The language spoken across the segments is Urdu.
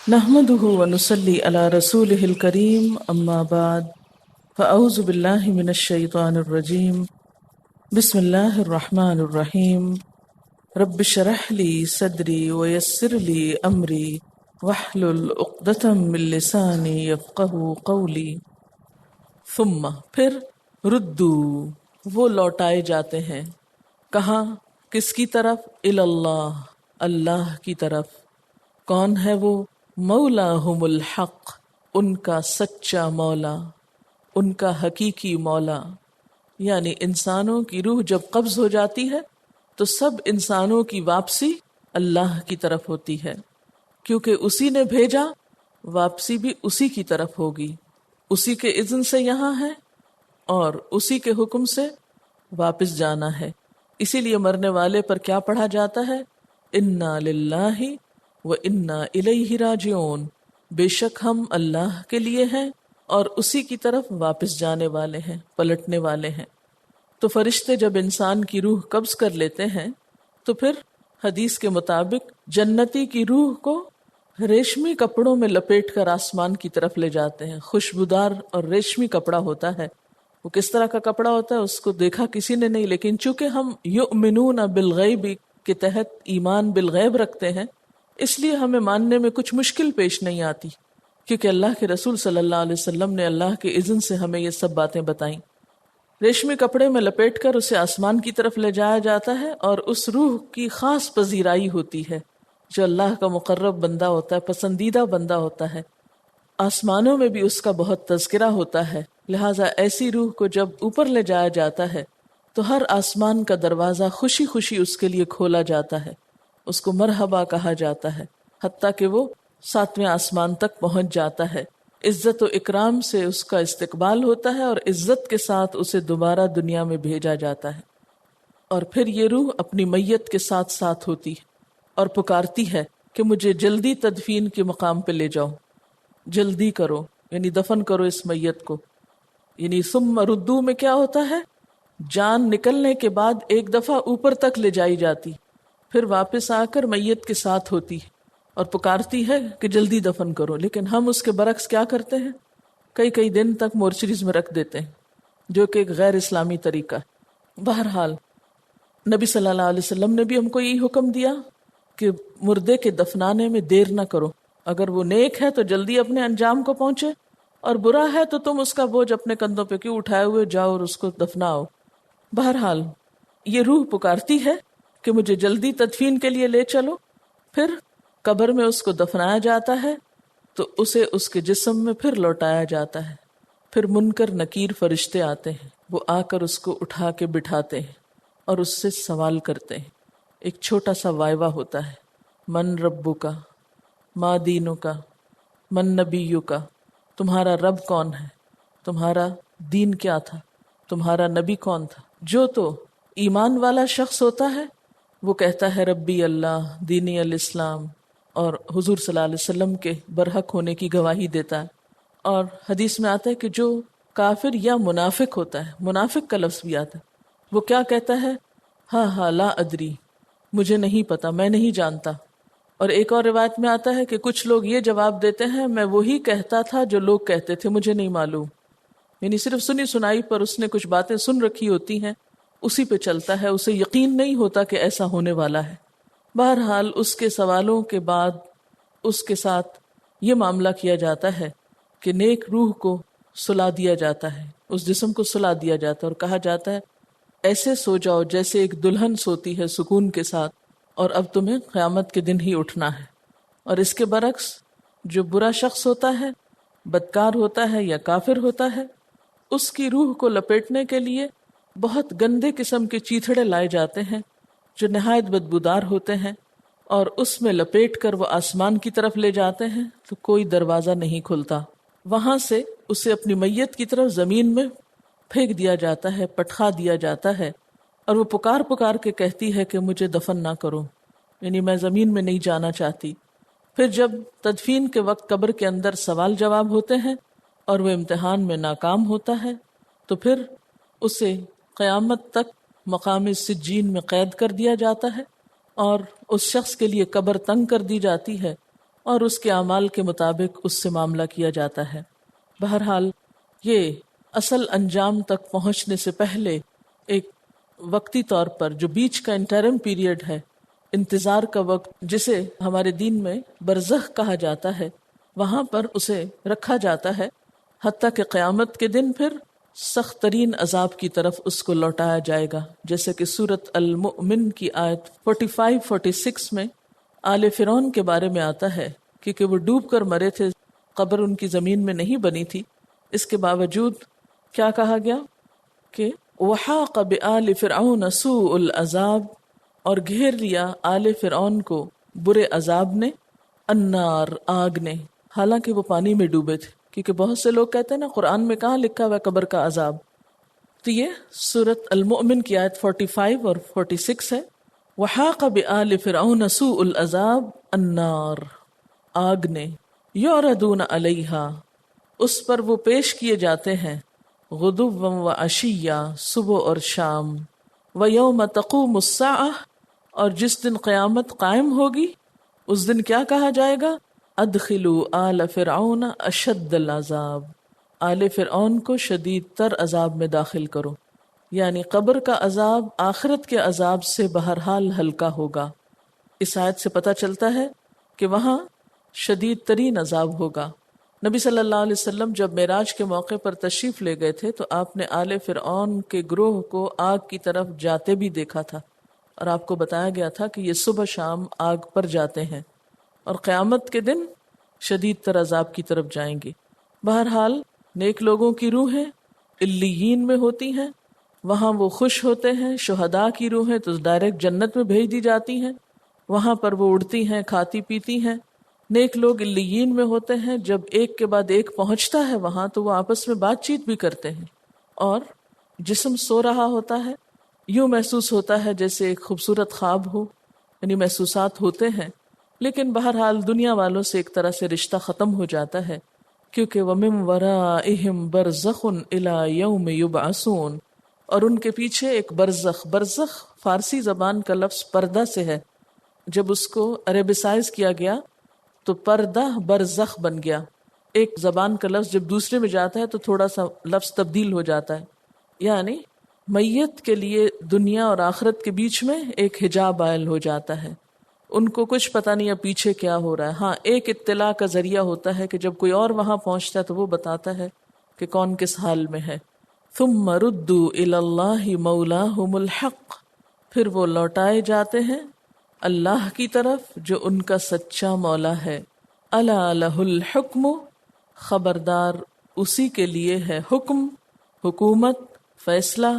نحمده ونصلي على رسوله الكريم اما بعد فاعوذ بالله من الشيطان الرجيم بسم الله الرحمن الرحيم رب اشرح لي صدري ويسر لي امري واحلل عقدة من لساني يفقهوا قولي ثم پھر ردو وہ لوٹائے جاتے ہیں کہاں، کس کی طرف؟ اللہ، اللہ کی طرف۔ کون ہے وہ؟ مولاہم الحق، ان کا سچا مولا، ان کا حقیقی مولا۔ یعنی انسانوں کی روح جب قبض ہو جاتی ہے تو سب انسانوں کی واپسی اللہ کی طرف ہوتی ہے، کیونکہ اسی نے بھیجا، واپسی بھی اسی کی طرف ہوگی، اسی کے اذن سے یہاں ہے اور اسی کے حکم سے واپس جانا ہے۔ اسی لیے مرنے والے پر کیا پڑھا جاتا ہے؟ انا للہ و انا الیہ راجعون، بے شک ہم اللہ کے لیے ہیں اور اسی کی طرف واپس جانے والے ہیں، پلٹنے والے ہیں۔ تو فرشتے جب انسان کی روح قبض کر لیتے ہیں تو پھر حدیث کے مطابق جنتی کی روح کو ریشمی کپڑوں میں لپیٹ کر آسمان کی طرف لے جاتے ہیں۔ خوشبودار اور ریشمی کپڑا ہوتا ہے۔ وہ کس طرح کا کپڑا ہوتا ہے اس کو دیکھا کسی نے نہیں، لیکن چونکہ ہم یؤمنون بالغیب کے تحت ایمان بالغیب رکھتے ہیں، اس لیے ہمیں ماننے میں کچھ مشکل پیش نہیں آتی، کیونکہ اللہ کے رسول صلی اللہ علیہ وسلم نے اللہ کے اذن سے ہمیں یہ سب باتیں بتائیں۔ ریشمی کپڑے میں لپیٹ کر اسے آسمان کی طرف لے جایا جاتا ہے اور اس روح کی خاص پذیرائی ہوتی ہے۔ جو اللہ کا مقرب بندہ ہوتا ہے، پسندیدہ بندہ ہوتا ہے، آسمانوں میں بھی اس کا بہت تذکرہ ہوتا ہے۔ لہٰذا ایسی روح کو جب اوپر لے جایا جاتا ہے تو ہر آسمان کا دروازہ خوشی خوشی اس کے لیے کھولا جاتا ہے، اس کو مرحبا کہا جاتا ہے، حتیٰ کہ وہ 7ویں آسمان تک پہنچ جاتا ہے۔ عزت و اکرام سے اس کا استقبال ہوتا ہے اور عزت کے ساتھ اسے دوبارہ دنیا میں بھیجا جاتا ہے۔ اور پھر یہ روح اپنی میت کے ساتھ ساتھ ہوتی ہے اور پکارتی ہے کہ مجھے جلدی تدفین کے مقام پہ لے جاؤ، جلدی کرو، یعنی دفن کرو اس میت کو۔ یعنی ثم ردو میں کیا ہوتا ہے؟ جان نکلنے کے بعد ایک دفعہ اوپر تک لے جائی جاتی، پھر واپس آ کر میت کے ساتھ ہوتی ہے اور پکارتی ہے کہ جلدی دفن کرو۔ لیکن ہم اس کے برعکس کیا کرتے ہیں؟ کئی دن تک مورچریز میں رکھ دیتے ہیں، جو کہ ایک غیر اسلامی طریقہ ہے۔ بہرحال نبی صلی اللہ علیہ وسلم نے بھی ہم کو یہی حکم دیا کہ مردے کے دفنانے میں دیر نہ کرو، اگر وہ نیک ہے تو جلدی اپنے انجام کو پہنچے، اور برا ہے تو تم اس کا بوجھ اپنے کندھوں پہ کیوں اٹھائے ہوئے جاؤ اور اس کو دفناؤ۔ بہرحال یہ روح پکارتی ہے کہ مجھے جلدی تدفین کے لیے لے چلو۔ پھر قبر میں اس کو دفنایا جاتا ہے تو اسے اس کے جسم میں پھر لوٹایا جاتا ہے۔ پھر منکر نکیر فرشتے آتے ہیں، وہ آ کر اس کو اٹھا کے بٹھاتے ہیں اور اس سے سوال کرتے ہیں۔ ایک چھوٹا سا وائوا ہوتا ہے، من ربو کا، ما دینو کا، من نبیو کا، تمہارا رب کون ہے، تمہارا دین کیا تھا، تمہارا نبی کون تھا۔ جو تو ایمان والا شخص ہوتا ہے وہ کہتا ہے ربی اللہ، دینی الاسلام، اور حضور صلی اللہ علیہ وسلم کے برحق ہونے کی گواہی دیتا ہے۔ اور حدیث میں آتا ہے کہ جو کافر یا منافق ہوتا ہے، منافق کا لفظ بھی آتا ہے، وہ کیا کہتا ہے؟ ہاں لا ادری، مجھے نہیں پتا، میں نہیں جانتا۔ اور ایک اور روایت میں آتا ہے کہ کچھ لوگ یہ جواب دیتے ہیں میں وہی کہتا تھا جو لوگ کہتے تھے، مجھے نہیں معلوم۔ یعنی صرف سنی سنائی پر اس نے کچھ باتیں سن رکھی ہوتی ہیں، اسی پہ چلتا ہے، اسے یقین نہیں ہوتا کہ ایسا ہونے والا ہے۔ بہرحال اس کے سوالوں کے بعد اس کے ساتھ یہ معاملہ کیا جاتا ہے کہ نیک روح کو سلا دیا جاتا ہے، اس جسم کو سلا دیا جاتا ہے اور کہا جاتا ہے ایسے سو جاؤ جیسے ایک دلہن سوتی ہے سکون کے ساتھ، اور اب تمہیں قیامت کے دن ہی اٹھنا ہے۔ اور اس کے برعکس جو برا شخص ہوتا ہے، بدکار ہوتا ہے یا کافر ہوتا ہے، اس کی روح کو لپیٹنے کے لیے بہت گندے قسم کے چیتھڑے لائے جاتے ہیں جو نہایت بدبودار ہوتے ہیں، اور اس میں لپیٹ کر وہ آسمان کی طرف لے جاتے ہیں تو کوئی دروازہ نہیں کھلتا۔ وہاں سے اسے اپنی میت کی طرف زمین میں پھینک دیا جاتا ہے، پٹخا دیا جاتا ہے، اور وہ پکار کے کہتی ہے کہ مجھے دفن نہ کرو، یعنی میں زمین میں نہیں جانا چاہتی۔ پھر جب تدفین کے وقت قبر کے اندر سوال جواب ہوتے ہیں اور وہ امتحان میں ناکام ہوتا ہے تو پھر اسے قیامت تک مقام سجین میں قید کر دیا جاتا ہے، اور اس شخص کے لیے قبر تنگ کر دی جاتی ہے، اور اس کے اعمال کے مطابق اس سے معاملہ کیا جاتا ہے۔ بہرحال یہ اصل انجام تک پہنچنے سے پہلے ایک وقتی طور پر جو بیچ کا انٹرم پیریڈ ہے، انتظار کا وقت، جسے ہمارے دین میں برزخ کہا جاتا ہے، وہاں پر اسے رکھا جاتا ہے، حتیٰ کہ قیامت کے دن پھر سخت ترین عذاب کی طرف اس کو لوٹایا جائے گا، جیسے کہ سورۃ المؤمن کی آیت 45-46 میں آل فرعون کے بارے میں آتا ہے، کیونکہ وہ ڈوب کر مرے تھے، قبر ان کی زمین میں نہیں بنی تھی، اس کے باوجود کیا کہا گیا کہ وحاق بآل فرعون سوء العذاب، اور گھیر لیا آل فرعون کو برے عذاب نے، النار، آگ نے، حالانکہ وہ پانی میں ڈوبے تھے، کیونکہ بہت سے لوگ کہتے ہیں نا قرآن میں کہاں لکھا ہوا ہے قبر کا عذاب۔ تو یہ سورۃ المؤمن کی آیت 45 اور 46 ہے، وحاق بآل فرعون سوء العذاب النار، آگ نے، یعرضون علیہا، اس پر وہ پیش کیے جاتے ہیں، غدوا و عشیا، صبح اور شام، ویوم تقوم الساعہ، اور جس دن قیامت قائم ہوگی اس دن کیا کہا جائے گا، ادخلوا آل فرعون اشد العذاب، آل فرعون کو شدید تر عذاب میں داخل کرو، یعنی قبر کا عذاب آخرت کے عذاب سے بہرحال ہلکا ہوگا۔ اس آیت سے پتہ چلتا ہے کہ وہاں شدید ترین عذاب ہوگا۔ نبی صلی اللہ علیہ وسلم جب معراج کے موقع پر تشریف لے گئے تھے تو آپ نے آل فرعون کے گروہ کو آگ کی طرف جاتے بھی دیکھا تھا، اور آپ کو بتایا گیا تھا کہ یہ صبح شام آگ پر جاتے ہیں اور قیامت کے دن شدید تر عذاب کی طرف جائیں گے۔ بہرحال نیک لوگوں کی روحیں علیین میں ہوتی ہیں، وہاں وہ خوش ہوتے ہیں، شہداء کی روحیں تو ڈائریکٹ جنت میں بھیج دی جاتی ہیں، وہاں پر وہ اڑتی ہیں، کھاتی پیتی ہیں۔ نیک لوگ علیین میں ہوتے ہیں، جب ایک کے بعد ایک پہنچتا ہے وہاں تو وہ آپس میں بات چیت بھی کرتے ہیں، اور جسم سو رہا ہوتا ہے، یوں محسوس ہوتا ہے جیسے ایک خوبصورت خواب ہو، یعنی محسوسات ہوتے ہیں، لیکن بہرحال دنیا والوں سے ایک طرح سے رشتہ ختم ہو جاتا ہے، کیونکہ وَمِن وَرَائِهِمْ بَرْزَخٌ إِلَى يَوْمِ يُبْعَثُونَ، اور ان کے پیچھے ایک برزخ، برزخ فارسی زبان کا لفظ پردہ سے ہے، جب اس کو عربیسائز کیا گیا تو پردہ برزخ بن گیا۔ ایک زبان کا لفظ جب دوسرے میں جاتا ہے تو تھوڑا سا لفظ تبدیل ہو جاتا ہے، یعنی میت کے لیے دنیا اور آخرت کے بیچ میں ایک حجاب عائل ہو جاتا ہے، ان کو کچھ پتہ نہیں ہے پیچھے کیا ہو رہا ہے۔ ہاں ایک اطلاع کا ذریعہ ہوتا ہے کہ جب کوئی اور وہاں پہنچتا ہے تو وہ بتاتا ہے کہ کون کس حال میں ہے۔ ثم ردوا الی اللہ مولاہم الحق، پھر وہ لوٹائے جاتے ہیں اللہ کی طرف جو ان کا سچا مولا ہے۔ الا لہ الحکم، خبردار اسی کے لیے ہے حکم، حکومت، فیصلہ،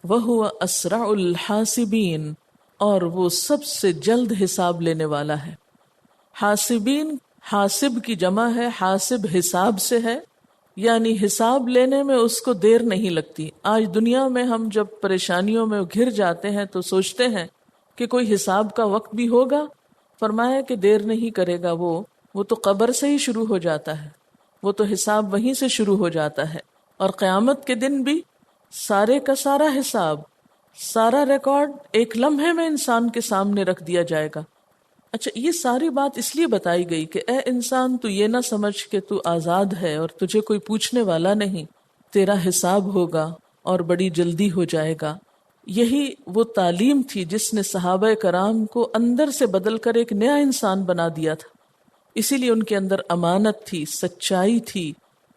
وہو اسرع الحاسبین، اور وہ سب سے جلد حساب لینے والا ہے۔ حاسبین، حاسب کی جمع ہے، حاسب حساب سے ہے، یعنی حساب لینے میں اس کو دیر نہیں لگتی۔ آج دنیا میں ہم جب پریشانیوں میں گھر جاتے ہیں تو سوچتے ہیں کہ کوئی حساب کا وقت بھی ہوگا، فرمایا کہ دیر نہیں کرے گا، وہ تو قبر سے ہی شروع ہو جاتا ہے، وہ تو حساب وہیں سے شروع ہو جاتا ہے، اور قیامت کے دن بھی سارے کا سارا حساب، سارا ریکارڈ ایک لمحے میں انسان کے سامنے رکھ دیا جائے گا۔ اچھا، یہ ساری بات اس لیے بتائی گئی کہ اے انسان تو یہ نہ سمجھ کہ تو آزاد ہے اور تجھے کوئی پوچھنے والا نہیں، تیرا حساب ہوگا اور بڑی جلدی ہو جائے گا۔ یہی وہ تعلیم تھی جس نے صحابہ کرام کو اندر سے بدل کر ایک نیا انسان بنا دیا تھا۔ اسی لیے ان کے اندر امانت تھی، سچائی تھی،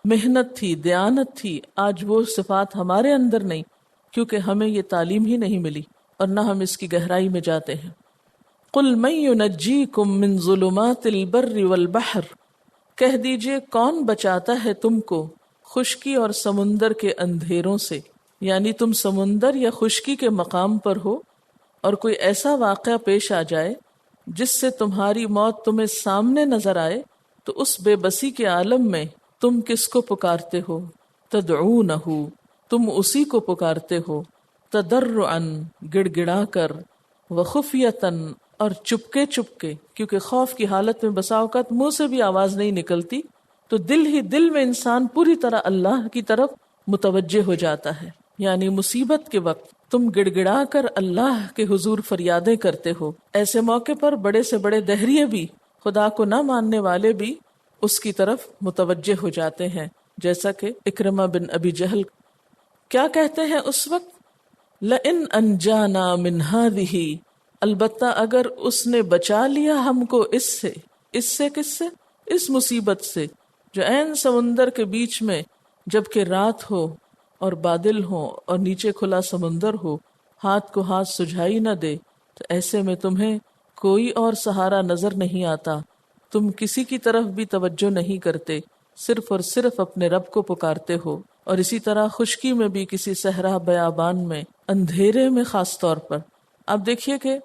محنت تھی، دیانت تھی۔ آج وہ صفات ہمارے اندر نہیں، کیونکہ ہمیں یہ تعلیم ہی نہیں ملی اور نہ ہم اس کی گہرائی میں جاتے ہیں۔ قل من ینجیکم من ظلمات البر والبحر، کہہ دیجئے کون بچاتا ہے تم کو خشکی اور سمندر کے اندھیروں سے، یعنی تم سمندر یا خشکی کے مقام پر ہو اور کوئی ایسا واقعہ پیش آ جائے جس سے تمہاری موت تمہیں سامنے نظر آئے تو اس بے بسی کے عالم میں تم کس کو پکارتے ہو؟ تدعونہ، تم اسی کو پکارتے ہو، تضرعا، گڑ گڑا کر، وخفیتاً، اور چپکے چپکے، کیونکہ خوف کی حالت میں بسا اوقات منہ سے بھی آواز نہیں نکلتی تو دل ہی دل میں انسان پوری طرح اللہ کی طرف متوجہ ہو جاتا ہے، یعنی مصیبت کے وقت تم گڑ گڑا کر اللہ کے حضور فریادیں کرتے ہو۔ ایسے موقع پر بڑے سے بڑے دہریے بھی، خدا کو نہ ماننے والے بھی اس کی طرف متوجہ ہو جاتے ہیں، جیسا کہ اکرمہ بن ابی جہل کیا کہتے ہیں اس وقت، لئن انجانا من ہذہ، البتہ اگر اس نے بچا لیا ہم کو اس سے کس سے؟ اس مصیبت سے جو عین سمندر کے بیچ میں جبکہ رات ہو اور بادل ہو اور نیچے کھلا سمندر ہو، ہاتھ کو ہاتھ سجھائی نہ دے، تو ایسے میں تمہیں کوئی اور سہارا نظر نہیں آتا، تم کسی کی طرف بھی توجہ نہیں کرتے، صرف اور صرف اپنے رب کو پکارتے ہو۔ اور اسی طرح خشکی میں بھی، کسی صحرا بیابان میں، اندھیرے میں خاص طور پر آپ دیکھیے کہ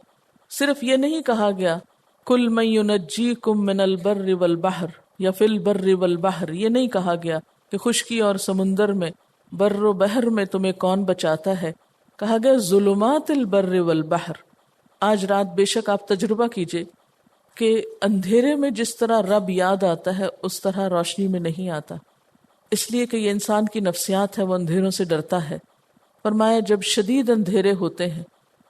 صرف یہ نہیں کہا گیا کل من ینجیکم من البر والبحر یا فی البر والبحر، یہ نہیں کہا گیا کہ خشکی اور سمندر میں، بر و بحر میں تمہیں کون بچاتا ہے، کہا گیا ظلمات البر والبحر۔ آج رات بے شک آپ تجربہ کیجئے کہ اندھیرے میں جس طرح رب یاد آتا ہے اس طرح روشنی میں نہیں آتا، اس لیے کہ یہ انسان کی نفسیات ہے، وہ اندھیروں سے ڈرتا ہے۔ فرمایا جب شدید اندھیرے ہوتے ہیں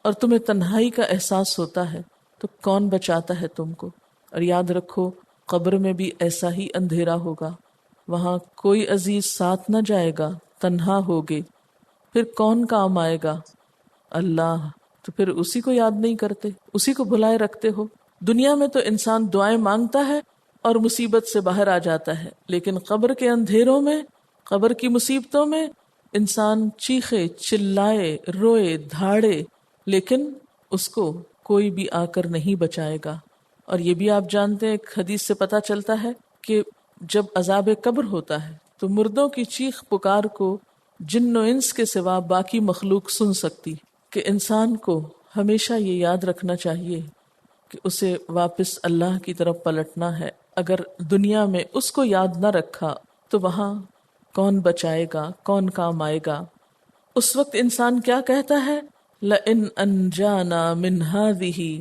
اور تمہیں تنہائی کا احساس ہوتا ہے تو کون بچاتا ہے تم کو؟ اور یاد رکھو قبر میں بھی ایسا ہی اندھیرا ہوگا، وہاں کوئی عزیز ساتھ نہ جائے گا، تنہا ہوگے، پھر کون کام آئے گا؟ اللہ۔ تو پھر اسی کو یاد نہیں کرتے، اسی کو بھلائے رکھتے ہو۔ دنیا میں تو انسان دعائیں مانگتا ہے اور مصیبت سے باہر آ جاتا ہے، لیکن قبر کے اندھیروں میں، قبر کی مصیبتوں میں انسان چیخے، چلائے، روئے، دھاڑے، لیکن اس کو کوئی بھی آ کر نہیں بچائے گا۔ اور یہ بھی آپ جانتے ہیں، ایک حدیث سے پتہ چلتا ہے کہ جب عذاب قبر ہوتا ہے تو مردوں کی چیخ پکار کو جن و انس کے سوا باقی مخلوق سن سکتی، کہ انسان کو ہمیشہ یہ یاد رکھنا چاہیے کہ اسے واپس اللہ کی طرف پلٹنا ہے۔ اگر دنیا میں اس کو یاد نہ رکھا تو وہاں کون بچائے گا، کون کام آئے گا؟ اس وقت انسان کیا کہتا ہے؟ لَإِنْ أَنْجَانَا مِنْ هَذِهِ،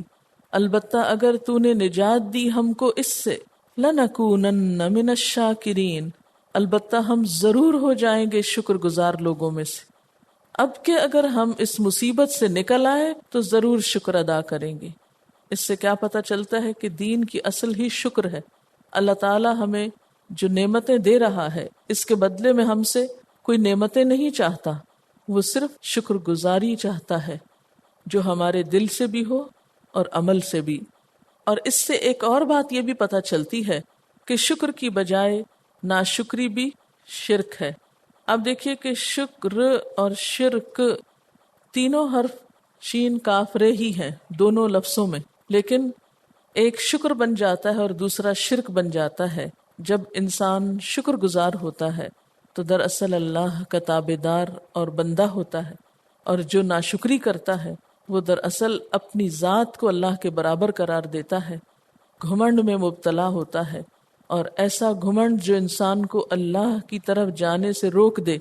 البتہ اگر تو نے نجات دی ہم کو اس سے، لَنَكُونَنَّ مِنَ الشَّاكِرِينَ، البتہ ہم ضرور ہو جائیں گے شکر گزار لوگوں میں سے۔ اب کہ اگر ہم اس مصیبت سے نکل آئے تو ضرور شکر ادا کریں گے۔ اس سے کیا پتہ چلتا ہے کہ دین کی اصل ہی شکر ہے۔ اللہ تعالی ہمیں جو نعمتیں دے رہا ہے اس کے بدلے میں ہم سے کوئی نعمتیں نہیں چاہتا، وہ صرف شکر گزاری چاہتا ہے، جو ہمارے دل سے بھی ہو اور عمل سے بھی۔ اور اس سے ایک اور بات یہ بھی پتہ چلتی ہے کہ شکر کی بجائے ناشکری بھی شرک ہے۔ اب دیکھیے کہ شکر اور شرک تینوں حرف شین کاف رے ہی ہیں دونوں لفظوں میں، لیکن ایک شکر بن جاتا ہے اور دوسرا شرک بن جاتا ہے۔ جب انسان شکر گزار ہوتا ہے تو دراصل اللہ کا تابعدار اور بندہ ہوتا ہے، اور جو ناشکری کرتا ہے وہ دراصل اپنی ذات کو اللہ کے برابر قرار دیتا ہے، گھمنڈ میں مبتلا ہوتا ہے، اور ایسا گھمنڈ جو انسان کو اللہ کی طرف جانے سے روک دے،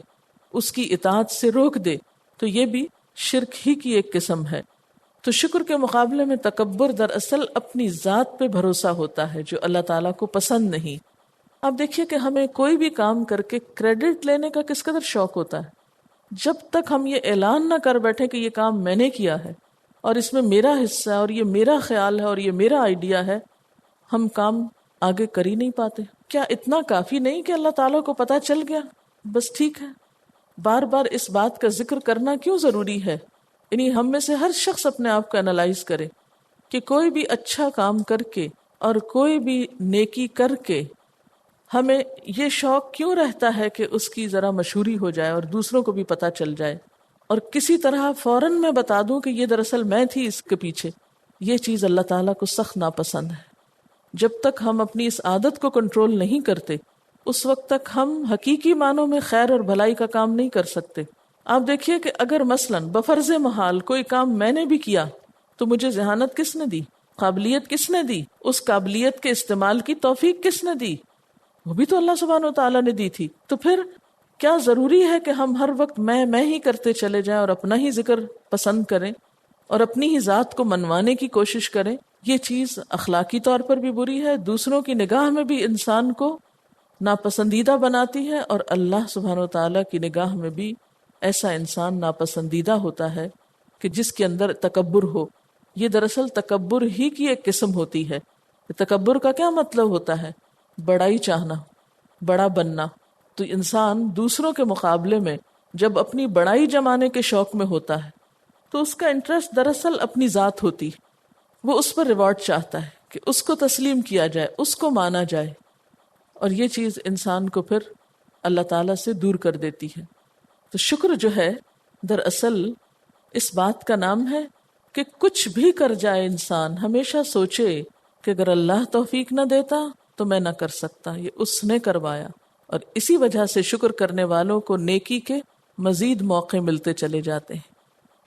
اس کی اطاعت سے روک دے، تو یہ بھی شرک ہی کی ایک قسم ہے۔ تو شکر کے مقابلے میں تکبر دراصل اپنی ذات پہ بھروسہ ہوتا ہے جو اللہ تعالیٰ کو پسند نہیں۔ اب دیکھیے کہ ہمیں کوئی بھی کام کر کے کریڈٹ لینے کا کس قدر شوق ہوتا ہے۔ جب تک ہم یہ اعلان نہ کر بیٹھے کہ یہ کام میں نے کیا ہے اور اس میں میرا حصہ ہے اور یہ میرا خیال ہے اور یہ میرا آئیڈیا ہے، ہم کام آگے کر ہی نہیں پاتے۔ کیا اتنا کافی نہیں کہ اللہ تعالیٰ کو پتہ چل گیا بس ٹھیک ہے؟ بار بار اس بات کا ذکر کرنا کیوں ضروری ہے؟ یعنی ہم میں سے ہر شخص اپنے آپ کو انالائز کرے کہ کوئی بھی اچھا کام کر کے اور کوئی بھی نیکی کر کے ہمیں یہ شوق کیوں رہتا ہے کہ اس کی ذرا مشہوری ہو جائے اور دوسروں کو بھی پتہ چل جائے، اور کسی طرح فوراً میں بتا دوں کہ یہ دراصل میں تھی اس کے پیچھے۔ یہ چیز اللہ تعالیٰ کو سخت ناپسند ہے۔ جب تک ہم اپنی اس عادت کو کنٹرول نہیں کرتے اس وقت تک ہم حقیقی معنوں میں خیر اور بھلائی کا کام نہیں کر سکتے۔ آپ دیکھیے کہ اگر مثلاً بفرض محال کوئی کام میں نے بھی کیا تو مجھے ذہانت کس نے دی، قابلیت کس نے دی، اس قابلیت کے استعمال کی توفیق کس نے دی؟ وہ بھی تو اللہ سبحانہ و تعالیٰ نے دی تھی۔ تو پھر کیا ضروری ہے کہ ہم ہر وقت میں ہی کرتے چلے جائیں اور اپنا ہی ذکر پسند کریں اور اپنی ہی ذات کو منوانے کی کوشش کریں؟ یہ چیز اخلاقی طور پر بھی بری ہے، دوسروں کی نگاہ میں بھی انسان کو ناپسندیدہ بناتی ہے، اور اللہ سبحانہ و تعالیٰ کی نگاہ میں بھی ایسا انسان ناپسندیدہ ہوتا ہے کہ جس کے اندر تکبر ہو. یہ دراصل تکبر ہی کی ایک قسم ہوتی ہے. تکبر کا کیا مطلب ہوتا ہے؟ بڑائی چاہنا، بڑا بننا. تو انسان دوسروں کے مقابلے میں جب اپنی بڑائی جمانے کے شوق میں ہوتا ہے تو اس کا انٹرسٹ دراصل اپنی ذات ہوتی. وہ اس پر ریوارڈ چاہتا ہے کہ اس کو تسلیم کیا جائے، اس کو مانا جائے، اور یہ چیز انسان کو پھر اللہ تعالیٰ سے دور کر دیتی ہے. تو شکر جو ہے دراصل اس بات کا نام ہے کہ کچھ بھی کر جائے انسان ہمیشہ سوچے کہ اگر اللہ توفیق نہ دیتا تو میں نہ کر سکتا، یہ اس نے کروایا. اور اسی وجہ سے شکر کرنے والوں کو نیکی کے مزید موقع ملتے چلے جاتے ہیں،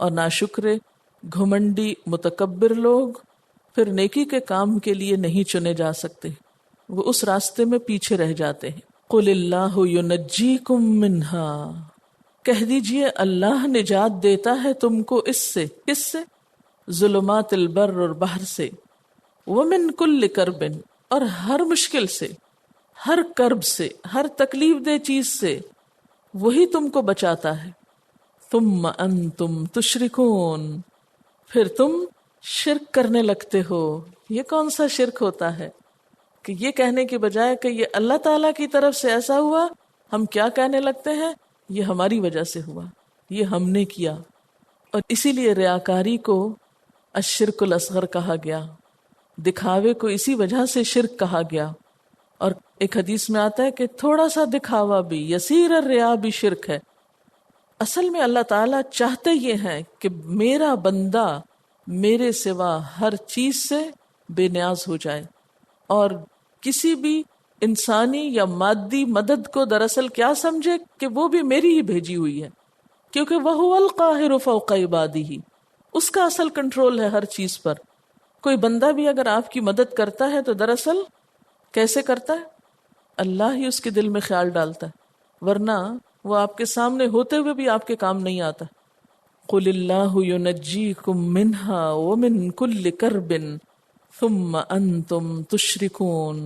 اور ناشکرے، گھمنڈی، متکبر لوگ پھر نیکی کے کام کے لیے نہیں چنے جا سکتے، وہ اس راستے میں پیچھے رہ جاتے ہیں. قُلِ اللَّهُ يُنَجِّيكُم مِّنْهَا، کہہ دیجئے اللہ نجات دیتا ہے تم کو اس سے. کس سے؟ ظلمات البر اور بحر سے. وَمِن كُلِّ كَرْبٍ، اور ہر مشکل سے، ہر کرب سے، ہر تکلیف دہ چیز سے وہی تم کو بچاتا ہے. ثُمَّ أَنْتُمْ تُشْرِكُونَ، پھر تم شرک کرنے لگتے ہو. یہ کون سا شرک ہوتا ہے کہ یہ کہنے کے بجائے کہ یہ اللہ تعالیٰ کی طرف سے ایسا ہوا، ہم کیا کہنے لگتے ہیں؟ یہ ہماری وجہ سے ہوا، یہ ہم نے کیا. اور اسی لیے ریاکاری کو الشرک الاصغر کہا گیا، دکھاوے کو اسی وجہ سے شرک کہا گیا. اور ایک حدیث میں آتا ہے کہ تھوڑا سا دکھاوا بھی، یسیر الریا بھی شرک ہے. اصل میں اللہ تعالیٰ چاہتے یہ ہیں کہ میرا بندہ میرے سوا ہر چیز سے بے نیاز ہو جائے، اور کسی بھی انسانی یا مادی مدد کو دراصل کیا سمجھے کہ وہ بھی میری ہی بھیجی ہوئی ہے، کیونکہ وَهُوَ الْقَاهِرُ فَوْقَ عِبَادِهِ، اس کا اصل کنٹرول ہے ہر چیز پر. کوئی بندہ بھی اگر آپ کی مدد کرتا ہے تو دراصل کیسے کرتا ہے؟ اللہ ہی اس کے دل میں خیال ڈالتا ہے، ورنہ وہ آپ کے سامنے ہوتے ہوئے بھی آپ کے کام نہیں آتا. قُلِ اللَّهُ يُنَجِّيكُم مِّنْهَا وَمِن كُلِّ كَرْبٍ ثُمَّ أَنْتُمْ تُشْرِكُونَ.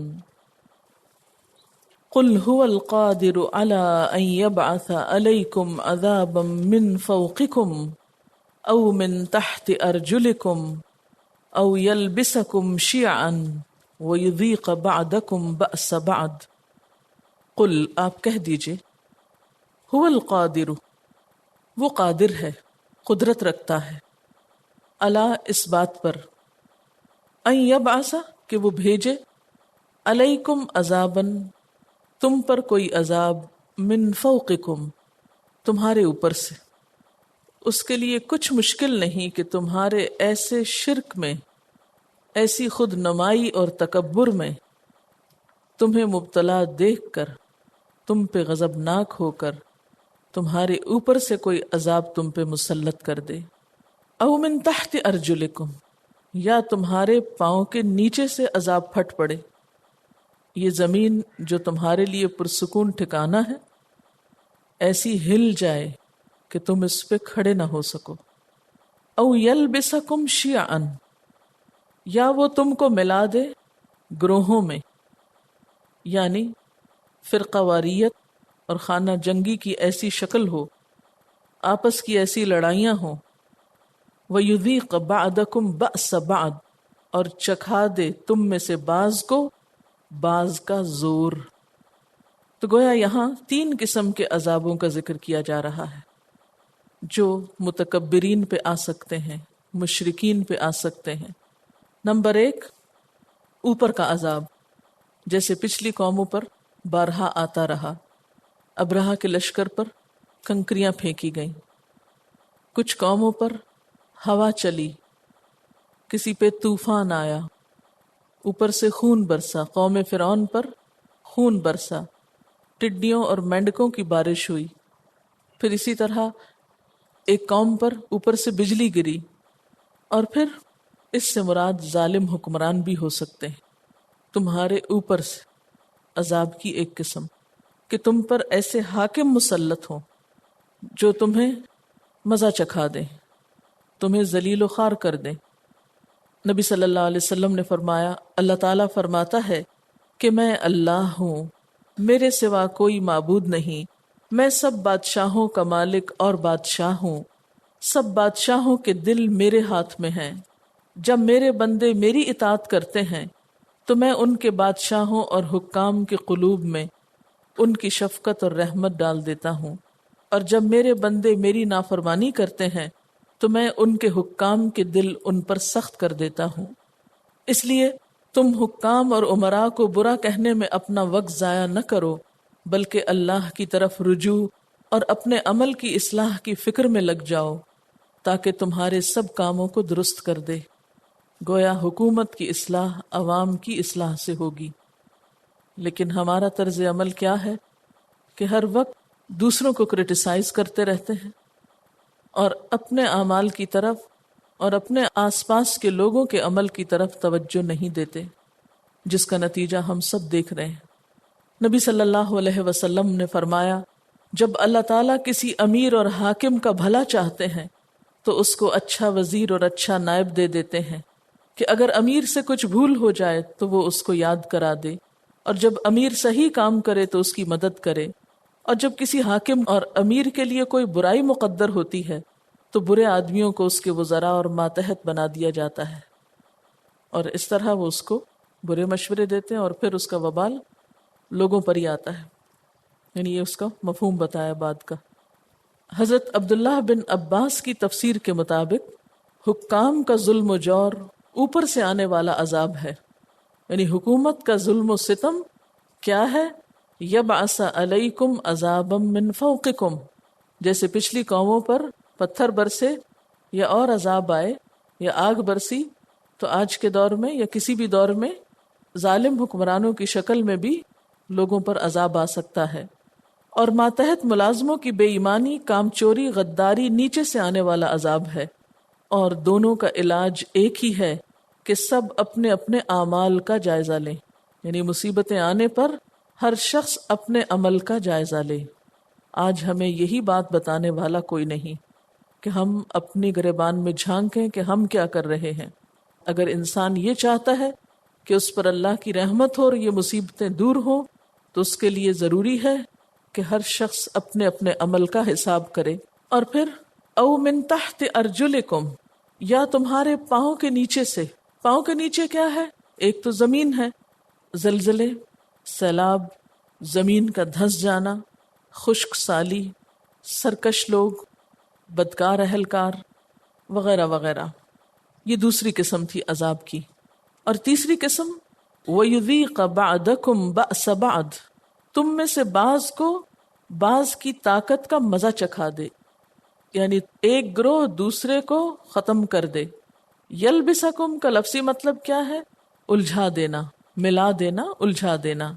قُلْ هُوَ الْقَادِرُ عَلَىٰ أَن يَبْعَثَ عَلَيْكُمْ عَذَابًا مِّن فَوْقِكُمْ أَوْ مِن تَحْتِ أَرْجُلِكُمْ أَوْ يَلْبِسَكُمْ شِيَعًا وَيُذِيقَ بَعْضَكُمْ بَأْسَ بَعْضٍ. قل، آپ کہہ دیجئے، هو القادر، وہ قادر ہے، قدرت رکھتا ہے، اللہ اس بات پر، ان یبعث، کہ وہ بھیجے، علیکم عذاباً، تم پر کوئی عذاب، من فوقکم، تمہارے اوپر سے. اس کے لیے کچھ مشکل نہیں کہ تمہارے ایسے شرک میں، ایسی خود نمائی اور تکبر میں تمہیں مبتلا دیکھ کر، تم پہ غضبناک ہو کر تمہارے اوپر سے کوئی عذاب تم پہ مسلط کر دے. او من تحت ارجلکم، یا تمہارے پاؤں کے نیچے سے عذاب پھٹ پڑے، یہ زمین جو تمہارے لیے پرسکون ٹھکانہ ہے ایسی ہل جائے کہ تم اس پہ کھڑے نہ ہو سکو. او یلبسکم شیعاً، یا وہ تم کو ملا دے گروہوں میں، یعنی فرقہ واریت اور خانہ جنگی کی ایسی شکل ہو، آپس کی ایسی لڑائیاں ہوں. وَيُذِيقَ بَعْضَكُمْ بَأْسَ بَعْضٍ، اور چکھا دے تم میں سے بعض کو بعض کا زور. تو گویا یہاں 3 قسم کے عذابوں کا ذکر کیا جا رہا ہے جو متکبرین پہ آ سکتے ہیں، مشرکین پہ آ سکتے ہیں. نمبر 1، اوپر کا عذاب، جیسے پچھلی قوموں پر بارہا آتا رہا. ابرہہ کے لشکر پر کنکریاں پھینکی گئیں، کچھ قوموں پر ہوا چلی، کسی پہ طوفان آیا، اوپر سے خون برسا، قوم فرعون پر خون برسا، ٹڈیوں اور مینڈکوں کی بارش ہوئی. پھر اسی طرح ایک قوم پر اوپر سے بجلی گری، اور پھر اس سے مراد ظالم حکمران بھی ہو سکتے ہیں. تمہارے اوپر سے عذاب کی ایک قسم کہ تم پر ایسے حاکم مسلط ہوں جو تمہیں مزہ چکھا دیں، تمہیں ذلیل و خوار کر دیں. نبی صلی اللہ علیہ وسلم نے فرمایا، اللہ تعالیٰ فرماتا ہے کہ میں اللہ ہوں، میرے سوا کوئی معبود نہیں، میں سب بادشاہوں کا مالک اور بادشاہ ہوں. سب بادشاہوں کے دل میرے ہاتھ میں ہیں، جب میرے بندے میری اطاعت کرتے ہیں تو میں ان کے بادشاہوں اور حکام کے قلوب میں ان کی شفقت اور رحمت ڈال دیتا ہوں، اور جب میرے بندے میری نافرمانی کرتے ہیں تو میں ان کے حکام کے دل ان پر سخت کر دیتا ہوں۔ اس لیے تم حکام اور امراء کو برا کہنے میں اپنا وقت ضائع نہ کرو، بلکہ اللہ کی طرف رجوع اور اپنے عمل کی اصلاح کی فکر میں لگ جاؤ تاکہ تمہارے سب کاموں کو درست کر دے۔ گویا حکومت کی اصلاح عوام کی اصلاح سے ہوگی، لیکن ہمارا طرز عمل کیا ہے کہ ہر وقت دوسروں کو کرٹیسائز کرتے رہتے ہیں اور اپنے اعمال کی طرف اور اپنے آس پاس کے لوگوں کے عمل کی طرف توجہ نہیں دیتے، جس کا نتیجہ ہم سب دیکھ رہے ہیں۔ نبی صلی اللہ علیہ وسلم نے فرمایا، جب اللہ تعالیٰ کسی امیر اور حاکم کا بھلا چاہتے ہیں تو اس کو اچھا وزیر اور اچھا نائب دے دیتے ہیں کہ اگر امیر سے کچھ بھول ہو جائے تو وہ اس کو یاد کرا دے، اور جب امیر صحیح کام کرے تو اس کی مدد کرے، اور جب کسی حاکم اور امیر کے لیے کوئی برائی مقدر ہوتی ہے تو برے آدمیوں کو اس کے وزراء اور ماتحت بنا دیا جاتا ہے، اور اس طرح وہ اس کو برے مشورے دیتے ہیں اور پھر اس کا وبال لوگوں پر ہی آتا ہے۔ یعنی یہ اس کا مفہوم بتایا بات کا۔ حضرت عبداللہ بن عباس کی تفسیر کے مطابق حکام کا ظلم و جور اوپر سے آنے والا عذاب ہے، یعنی حکومت کا ظلم و ستم کیا ہے؟ یبعث علیکم عذابا من فوقکم، جیسے پچھلی قوموں پر پتھر برسے یا اور عذاب آئے یا آگ برسی، تو آج کے دور میں یا کسی بھی دور میں ظالم حکمرانوں کی شکل میں بھی لوگوں پر عذاب آ سکتا ہے۔ اور ماتحت ملازموں کی بے ایمانی، کام چوری، غداری نیچے سے آنے والا عذاب ہے، اور دونوں کا علاج ایک ہی ہے کہ سب اپنے اپنے اعمال کا جائزہ لیں، یعنی مصیبتیں آنے پر ہر شخص اپنے عمل کا جائزہ لے۔ آج ہمیں یہی بات بتانے والا کوئی نہیں کہ ہم اپنی گریبان میں جھانکیں کہ ہم کیا کر رہے ہیں۔ اگر انسان یہ چاہتا ہے کہ اس پر اللہ کی رحمت ہو اور یہ مصیبتیں دور ہوں تو اس کے لیے ضروری ہے کہ ہر شخص اپنے اپنے عمل کا حساب کرے۔ اور پھر او من تحت ارجلکم، یا تمہارے پاؤں کے نیچے سے۔ پاؤں کے نیچے کیا ہے؟ ایک تو زمین ہے، زلزلے، سیلاب، زمین کا دھنس جانا، خشک سالی، سرکش لوگ، بدکار اہلکار وغیرہ وغیرہ۔ یہ دوسری قسم تھی عذاب کی۔ اور تیسری قسم وَيُذِيقَ بَعْدَكُمْ بَأْسَ بَعْدٍ، تم میں سے بعض کو بعض کی طاقت کا مزہ چکھا دے، یعنی ایک گروہ دوسرے کو ختم کر دے۔ یلبسکم کا لفظی مطلب کیا ہے؟ الجھا دینا، ملا دینا، الجھا دینا،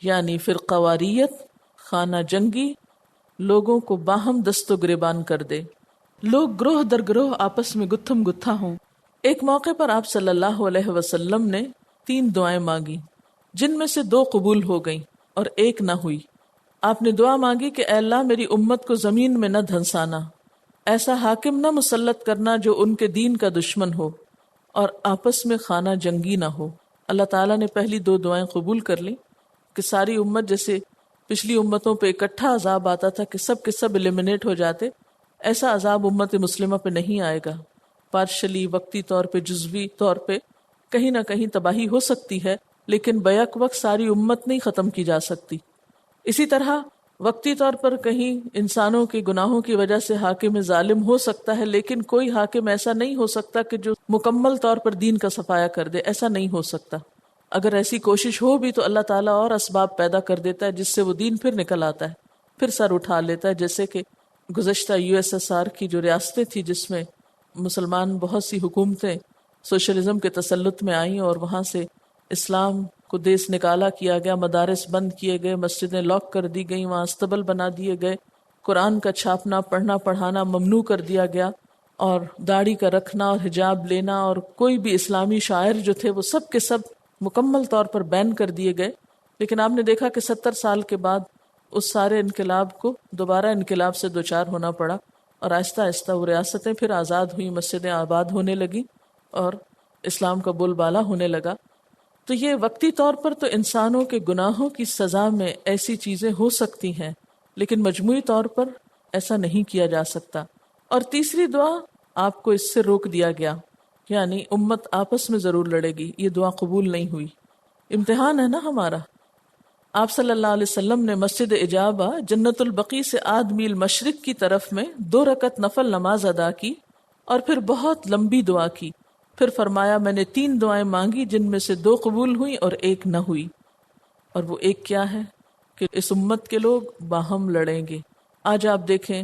یعنی فرقواریت، خانہ جنگی، لوگوں کو باہم دست و گریبان کر دے، لوگ گروہ در گروہ آپس میں گتھم گتھا ہوں۔ ایک موقع پر آپ صلی اللہ علیہ وسلم نے 3 دعائیں مانگی، جن میں سے 2 قبول ہو گئیں اور ایک نہ ہوئی۔ آپ نے دعا مانگی کہ اے اللہ میری امت کو زمین میں نہ دھنسانا، ایسا حاکم نہ مسلط کرنا جو ان کے دین کا دشمن ہو، اور آپس میں خانہ جنگی نہ ہو۔ اللہ تعالیٰ نے پہلی 2 دعائیں قبول کر لیں کہ ساری امت، جیسے پچھلی امتوں پہ اکٹھا عذاب آتا تھا کہ سب کے سب ایلیمنیٹ ہو جاتے، ایسا عذاب امت مسلمہ پہ نہیں آئے گا۔ پارشلی، وقتی طور پہ، جزوی طور پہ کہیں نہ کہیں تباہی ہو سکتی ہے، لیکن بیک وقت ساری امت نہیں ختم کی جا سکتی۔ اسی طرح وقتی طور پر کہیں انسانوں کے گناہوں کی وجہ سے حاکم ظالم ہو سکتا ہے، لیکن کوئی حاکم ایسا نہیں ہو سکتا کہ جو مکمل طور پر دین کا صفایا کر دے، ایسا نہیں ہو سکتا۔ اگر ایسی کوشش ہو بھی تو اللہ تعالیٰ اور اسباب پیدا کر دیتا ہے جس سے وہ دین پھر نکل آتا ہے، پھر سر اٹھا لیتا ہے۔ جیسے کہ گزشتہ USSR کی جو ریاستیں تھیں جس میں مسلمان بہت سی حکومتیں سوشلزم کے تسلط میں آئیں اور وہاں سے اسلام کو دیس نکالا کیا گیا، مدارس بند کیے گئے، مسجدیں لاک کر دی گئیں، وہاں استبل بنا دیے گئے، قرآن کا چھاپنا، پڑھنا پڑھانا ممنوع کر دیا گیا، اور داڑھی کا رکھنا اور حجاب لینا اور کوئی بھی اسلامی شاعر جو تھے وہ سب کے سب مکمل طور پر بین کر دیے گئے۔ لیکن آپ نے دیکھا کہ 70 سال کے بعد اس سارے انقلاب کو دوبارہ انقلاب سے دوچار ہونا پڑا، اور آہستہ آہستہ وہ ریاستیں پھر آزاد ہوئیں، مسجدیں آباد ہونے لگیں اور اسلام کا بول بالا ہونے لگا۔ تو یہ وقتی طور پر تو انسانوں کے گناہوں کی سزا میں ایسی چیزیں ہو سکتی ہیں، لیکن مجموعی طور پر ایسا نہیں کیا جا سکتا۔ اور تیسری دعا آپ کو اس سے روک دیا گیا، یعنی امت آپس میں ضرور لڑے گی، یہ دعا قبول نہیں ہوئی۔ امتحان ہے نا ہمارا۔ آپ صلی اللہ علیہ وسلم نے مسجد اجابہ جنت البقیع سے 8 میل مشرق کی طرف میں 2 رکعت نفل نماز ادا کی اور پھر بہت لمبی دعا کی۔ پھر فرمایا میں نے 3 دعائیں مانگی جن میں سے 2 قبول ہوئی اور 1 نہ ہوئی۔ اور وہ ایک کیا ہے کہ اس امت کے لوگ باہم لڑیں گے۔ آج آپ دیکھیں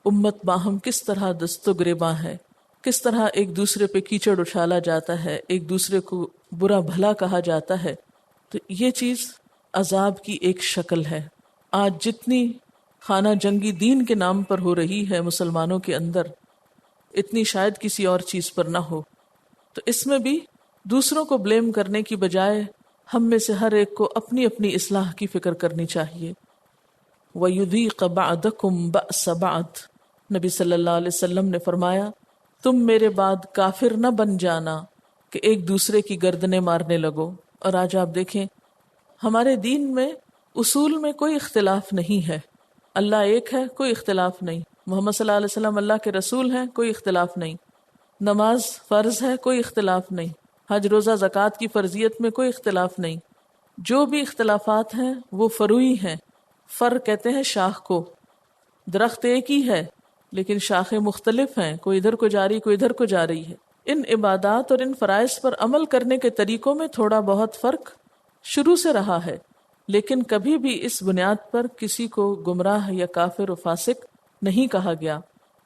امت باہم کس طرح دست و گریباں ہے، کس طرح ایک دوسرے پہ کیچڑ اچھالا جاتا ہے، ایک دوسرے کو برا بھلا کہا جاتا ہے۔ تو یہ چیز عذاب کی ایک شکل ہے۔ آج جتنی خانہ جنگی دین کے نام پر ہو رہی ہے مسلمانوں کے اندر، اتنی شاید کسی اور چیز پر نہ ہو۔ تو اس میں بھی دوسروں کو بلیم کرنے کی بجائے ہم میں سے ہر ایک کو اپنی اپنی اصلاح کی فکر کرنی چاہیے۔ وَيُذِيقَ بَعْضَكُمْ بَأْسَ بَعْضٍ، نبی صلی اللہ علیہ وسلم نے فرمایا تم میرے بعد کافر نہ بن جانا کہ ایک دوسرے کی گردنیں مارنے لگو۔ اور آج آپ دیکھیں ہمارے دین میں اصول میں کوئی اختلاف نہیں ہے، اللہ ایک ہے، کوئی اختلاف نہیں، محمد صلی اللہ علیہ وسلم اللہ کے رسول ہیں، کوئی اختلاف نہیں، نماز فرض ہے، کوئی اختلاف نہیں، حج روزہ زکوٰۃ کی فرضیت میں کوئی اختلاف نہیں۔ جو بھی اختلافات ہیں وہ فروعی ہیں، فر کہتے ہیں شاخ کو، درخت ایک ہی ہے لیکن شاخیں مختلف ہیں، کوئی ادھر کو جا رہی کوئی ادھر کو جا رہی ہے۔ ان عبادات اور ان فرائض پر عمل کرنے کے طریقوں میں تھوڑا بہت فرق شروع سے رہا ہے، لیکن کبھی بھی اس بنیاد پر کسی کو گمراہ یا کافر و فاسق نہیں کہا گیا۔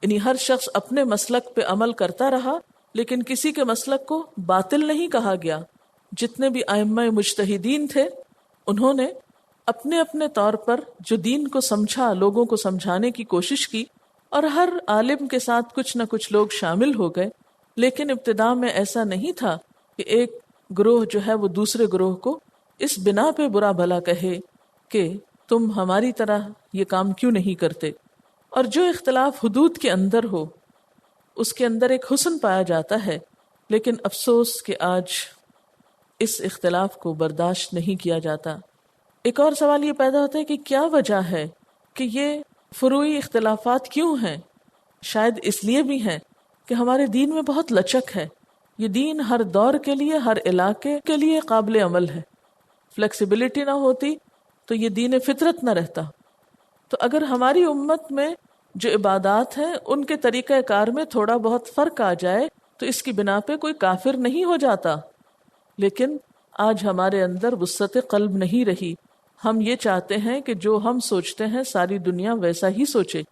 یعنی ہر شخص اپنے مسلک پہ عمل کرتا رہا لیکن کسی کے مسلک کو باطل نہیں کہا گیا۔ جتنے بھی ائمہ مجتہدین تھے انہوں نے اپنے اپنے طور پر جو دین کو سمجھا، لوگوں کو سمجھانے کی کوشش کی، اور ہر عالم کے ساتھ کچھ نہ کچھ لوگ شامل ہو گئے، لیکن ابتداء میں ایسا نہیں تھا کہ ایک گروہ جو ہے وہ دوسرے گروہ کو اس بنا پہ برا بھلا کہے کہ تم ہماری طرح یہ کام کیوں نہیں کرتے۔ اور جو اختلاف حدود کے اندر ہو اس کے اندر ایک حسن پایا جاتا ہے، لیکن افسوس کہ آج اس اختلاف کو برداشت نہیں کیا جاتا۔ ایک اور سوال یہ پیدا ہوتا ہے کہ کیا وجہ ہے کہ یہ فروعی اختلافات کیوں ہیں؟ شاید اس لیے بھی ہیں کہ ہمارے دین میں بہت لچک ہے، یہ دین ہر دور کے لیے، ہر علاقے کے لیے قابل عمل ہے۔ فلیکسیبلٹی نہ ہوتی تو یہ دین فطرت نہ رہتا۔ تو اگر ہماری امت میں جو عبادات ہیں ان کے طریقہ کار میں تھوڑا بہت فرق آ جائے تو اس کی بنا پہ کوئی کافر نہیں ہو جاتا، لیکن آج ہمارے اندر وسعت قلب نہیں رہی۔ ہم یہ چاہتے ہیں کہ جو ہم سوچتے ہیں ساری دنیا ویسا ہی سوچے۔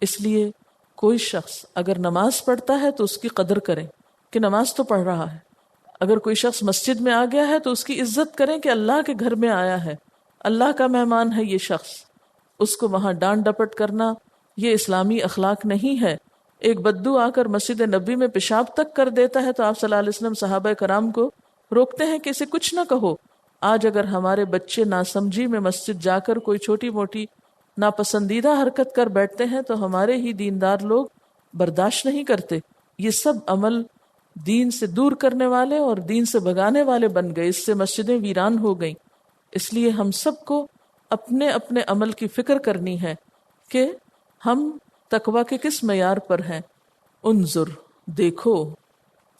اس لیے کوئی شخص اگر نماز پڑھتا ہے تو اس کی قدر کریں کہ نماز تو پڑھ رہا ہے۔ اگر کوئی شخص مسجد میں آ گیا ہے تو اس کی عزت کریں کہ اللہ کے گھر میں آیا ہے، اللہ کا مہمان ہے یہ شخص۔ اس کو وہاں ڈانٹ ڈپٹ کرنا یہ اسلامی اخلاق نہیں ہے۔ ایک بدو آ کر مسجد نبی میں پیشاب تک کر دیتا ہے تو آپ صلی اللہ علیہ وسلم صحابہ کرام کو روکتے ہیں کہ اسے کچھ نہ کہو۔ آج اگر ہمارے بچے ناسمجھی میں مسجد جا کر کوئی چھوٹی موٹی ناپسندیدہ حرکت کر بیٹھتے ہیں تو ہمارے ہی دیندار لوگ برداشت نہیں کرتے۔ یہ سب عمل دین سے دور کرنے والے اور دین سے بھگانے والے بن گئے، اس سے مسجدیں ویران ہو گئیں۔ اس لیے ہم سب کو اپنے اپنے عمل کی فکر کرنی ہے کہ ہم تقوی کے کس معیار پر ہیں۔ انظر، دیکھو،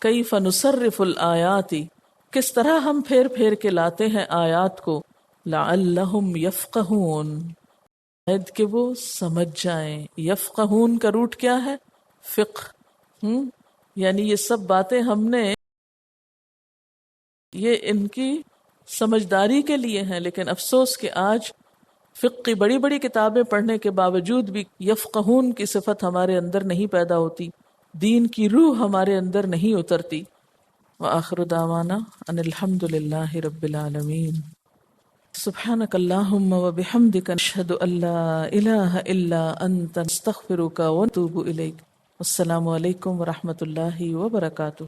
کیف نصرف الآیات، کس طرح ہم پھیر پھیر کے لاتے ہیں آیات کو، لعلہم یفقہون، شاید کہ وہ سمجھ جائیں۔ یفقہون کا روٹ کیا ہے؟ فقہ۔ یعنی یہ سب باتیں ہم نے یہ ان کی سمجھداری کے لیے ہیں، لیکن افسوس کہ آج فقہ کی بڑی بڑی کتابیں پڑھنے کے باوجود بھی یفقہون کی صفت ہمارے اندر نہیں پیدا ہوتی، دین کی روح ہمارے اندر نہیں اترتی۔ وآخر دعوانا ان الحمد للہ رب العالمین۔ سبحانک اللہم وبحمدک، نشہد ان لا الہ الا انت، نستغفرک ونتوب الیک۔ السلام علیکم ورحمۃ اللہ وبرکاتہ۔